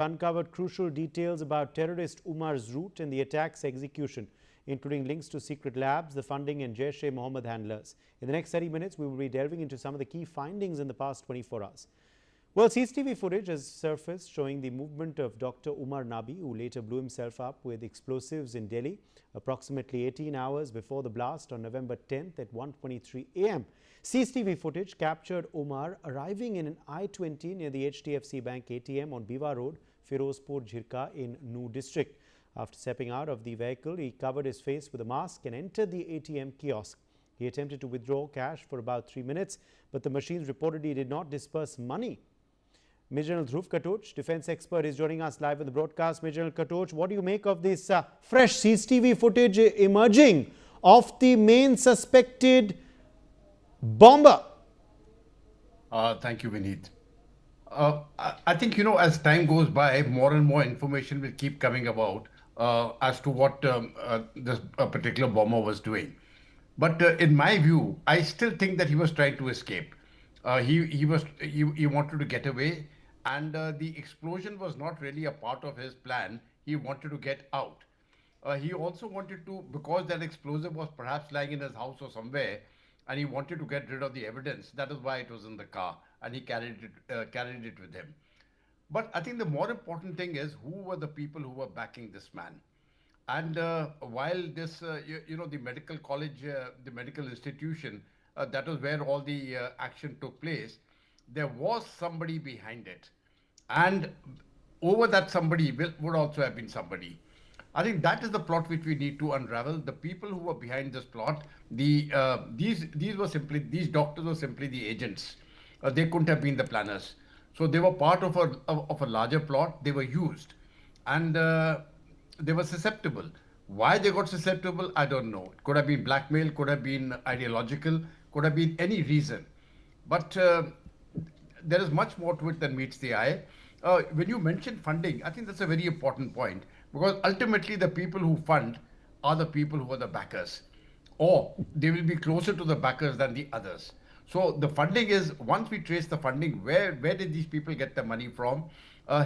uncovered crucial details about terrorist Umar's route and the attack's execution, including links to secret labs, the funding and Jaish-e-Mohammed handlers. In the next 30 minutes, we will be delving into some of the key findings in the past 24 hours. Well, CCTV footage has surfaced showing the movement of Dr. Umar Nabi, who later blew himself up with explosives in Delhi, approximately 18 hours before the blast on November 10th at 1:23 a.m. CCTV footage captured Umar arriving in an I-20 near the HDFC Bank ATM on Biwa Road, Firozpur, Jhirka in Nuh district. After stepping out of the vehicle, he covered his face with a mask and entered the ATM kiosk. He attempted to withdraw cash for about 3 minutes, but the machines reportedly did not disperse money. Major General Dhruv Katoch, defense expert, is joining us live in the broadcast. Major General Katoch, what do you make of this fresh CCTV footage emerging of the main suspected bomber? Thank you, Vineet. I think, as time goes by, more and more information will keep coming about as to what this particular bomber was doing. But in my view, I still think that he was trying to escape. He wanted to get away, and the explosion was not really a part of his plan. He wanted to get out. He also wanted to, because that explosive was perhaps lying in his house or somewhere, and he wanted to get rid of the evidence. That is why it was in the car, and he carried it with him. But I think the more important thing is who were the people who were backing this man. And while this, the medical college, the medical institution, that was where all the action took place, there was somebody behind it. And over that somebody would also have been somebody. I think that is the plot which we need to unravel. The people who were behind this plot, these doctors were simply the agents. They couldn't have been the planners. So they were part of a larger plot. They were used, and they were susceptible. Why they got susceptible, I don't know. It could have been blackmail, could have been ideological, could have been any reason. But there is much more to it than meets the eye. When you mention funding, I think that's a very important point, because ultimately the people who fund are the people who are the backers, or they will be closer to the backers than the others. So the funding is, once we trace the funding, where did these people get the money from?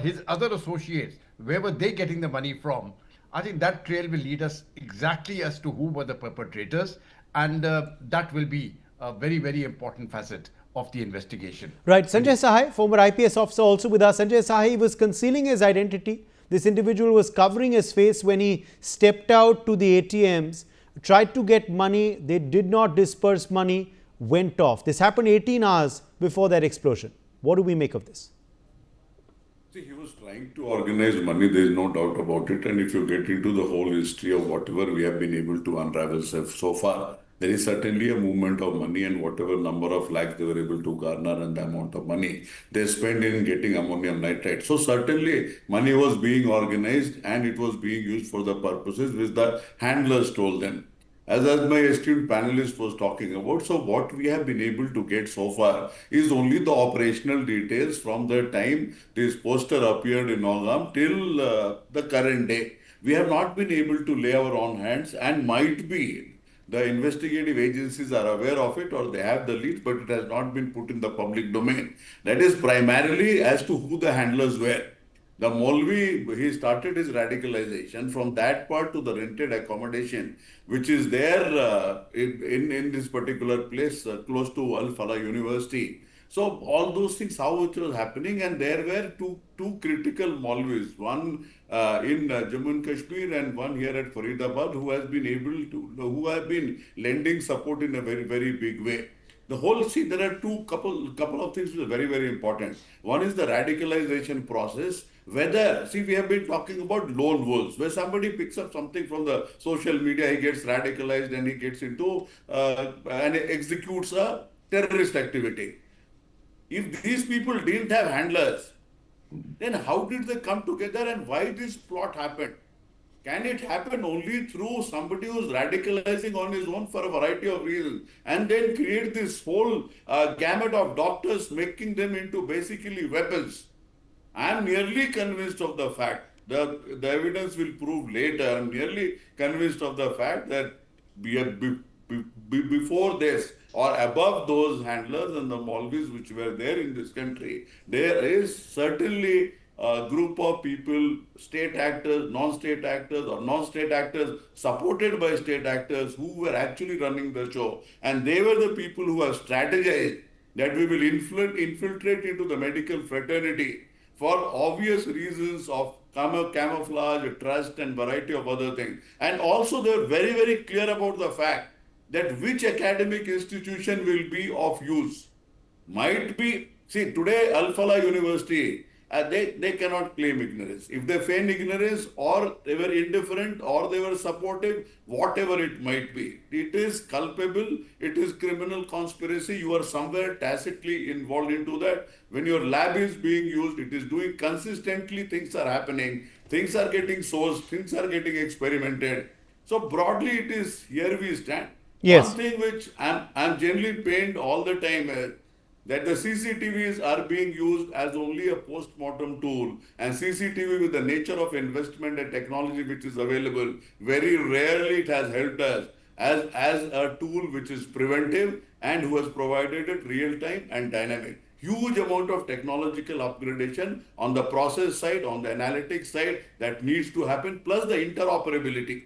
His other associates, where were they getting the money from? I think that trail will lead us exactly as to who were the perpetrators, and that will be a very, very important facet of the investigation. Right. Sanjay Sahai, former IPS officer, also with us. Sanjay Sahai was concealing his identity. This individual was covering his face when he stepped out to the ATMs, tried to get money. They did not disperse money, went off. This happened 18 hours before that explosion. What do we make of this? See, he was trying to organize money, there is no doubt about it. And if you get into the whole history of whatever we have been able to unravel so far, there is certainly a movement of money, and whatever number of lakhs they were able to garner and the amount of money they spent in getting ammonium nitrate. So certainly money was being organized and it was being used for the purposes which the handlers told them. As my esteemed panelist was talking about, so what we have been able to get so far is only the operational details from the time this poster appeared in Nogam till the current day. We have not been able to lay our own hands, and might be the investigative agencies are aware of it or they have the leads, but it has not been put in the public domain. That is primarily as to who the handlers were. The Molvi, he started his radicalization from that part to the rented accommodation, which is there in this particular place close to Al Falah University. So all those things, how it was happening, and there were two critical Molvis, one in Jammu and Kashmir and one here at Faridabad, who have been lending support in a very, very big way. The whole, see, there are couple of things which are very, very important. One is the radicalization process. Whether, see, we have been talking about lone wolves, where somebody picks up something from the social media, he gets radicalized and he gets into and executes a terrorist activity. If these people didn't have handlers, then how did they come together and why this plot happened? Can it happen only through somebody who's radicalizing on his own for a variety of reasons, and then create this whole gamut of doctors, making them into basically weapons? I am nearly convinced of the fact, the evidence will prove later, I am nearly convinced of the fact that before this or above those handlers and the Malvis which were there in this country, there is certainly group of people, state actors, non-state actors, or non-state actors supported by state actors who were actually running the show. And they were the people who have strategized that we will infiltrate into the medical fraternity for obvious reasons of camouflage, trust, and variety of other things. And also, they were very, very clear about the fact that which academic institution will be of use. Might be, see, today Al-Falah University, they cannot claim ignorance. If they feign ignorance, or they were indifferent, or they were supportive, whatever it might be, it is culpable, it is criminal conspiracy. You are somewhere tacitly involved into that. When your lab is being used, it is doing consistently, things are happening, things are getting sourced, things are getting experimented. So broadly, it is here we stand. Yes. One thing which I'm generally pained all the time is that the CCTVs are being used as only a post-mortem tool, and CCTV, with the nature of investment and technology which is available, very rarely it has helped us as a tool which is preventive and who has provided it real time and dynamic. Huge amount of technological upgradation on the process side, on the analytics side, that needs to happen, plus the interoperability.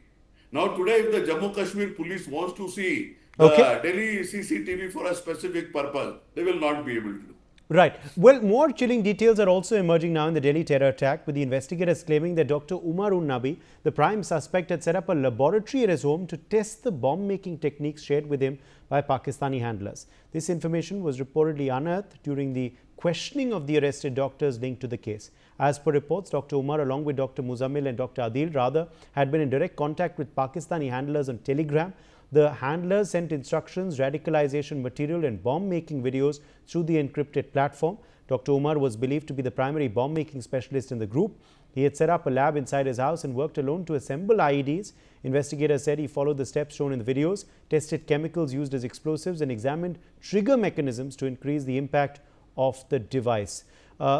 Now today, if the Jammu Kashmir police wants to see the Delhi CCTV for a specific purpose, they will not be able to do. Right. Well, more chilling details are also emerging now in the Delhi terror attack, with the investigators claiming that Dr. Umar Nabi, the prime suspect, had set up a laboratory at his home to test the bomb-making techniques shared with him by Pakistani handlers. This information was reportedly unearthed during the questioning of the arrested doctors linked to the case. As per reports, Dr. Umar, along with Dr. Muzammil and Dr. Adil, had been in direct contact with Pakistani handlers on Telegram. The handlers sent instructions, radicalization material and bomb-making videos through the encrypted platform. Dr. Umar was believed to be the primary bomb-making specialist in the group. He had set up a lab inside his house and worked alone to assemble IEDs. Investigators said he followed the steps shown in the videos, tested chemicals used as explosives, and examined trigger mechanisms to increase the impact of the device.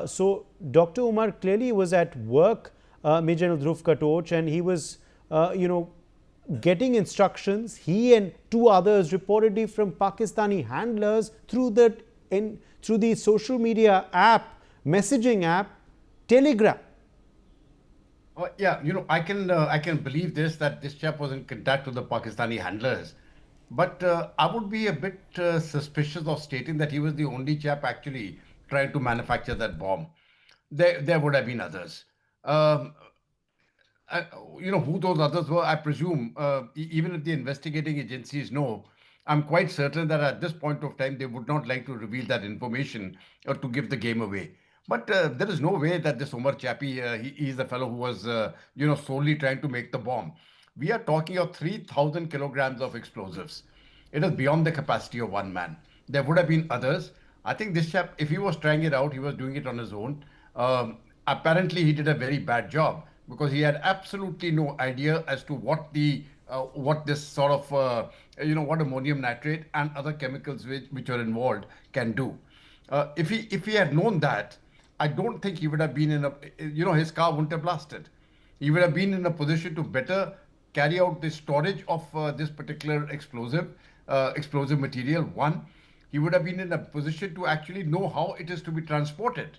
So Dr. Umar clearly was at work, Major General Dhruv Katoch, and he was, getting instructions, he and two others, reportedly from Pakistani handlers, through the social media app, messaging app, Telegram. Yeah, I can believe that this chap was in contact with the Pakistani handlers, but I would be a bit suspicious of stating that he was the only chap actually trying to manufacture that bomb. There would have been others. Who those others were, I presume, even if the investigating agencies know, I'm quite certain that at this point of time, they would not like to reveal that information or to give the game away. But there is no way that this Umar Chappie, he is the fellow who was, solely trying to make the bomb. We are talking of 3,000 kilograms of explosives. It is beyond the capacity of one man. There would have been others. I think this chap, if he was trying it out, he was doing it on his own. Apparently, he did a very bad job, because he had absolutely no idea as to what this sort of what ammonium nitrate and other chemicals which are involved can do. If he had known that, I don't think he would have been in a his car wouldn't have blasted. He would have been in a position to better carry out the storage of this particular explosive material. One, he would have been in a position to actually know how it is to be transported.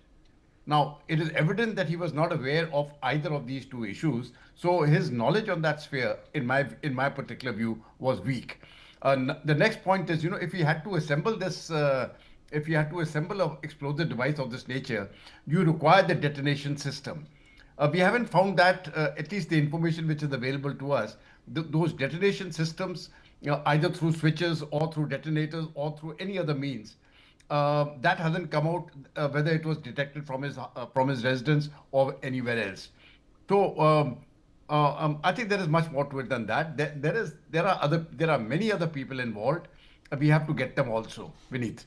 Now, it is evident that he was not aware of either of these two issues, so his knowledge on that sphere, in my particular view, was weak. The next point is, if he had to assemble this, if you had to assemble an explosive device of this nature, you require the detonation system. We haven't found that, at least the information which is available to us, those detonation systems, either through switches or through detonators or through any other means, that hasn't come out, whether it was detected from his residence or anywhere else. So I think there is much more to it than that. There are many other people involved. We have to get them also, Vineet.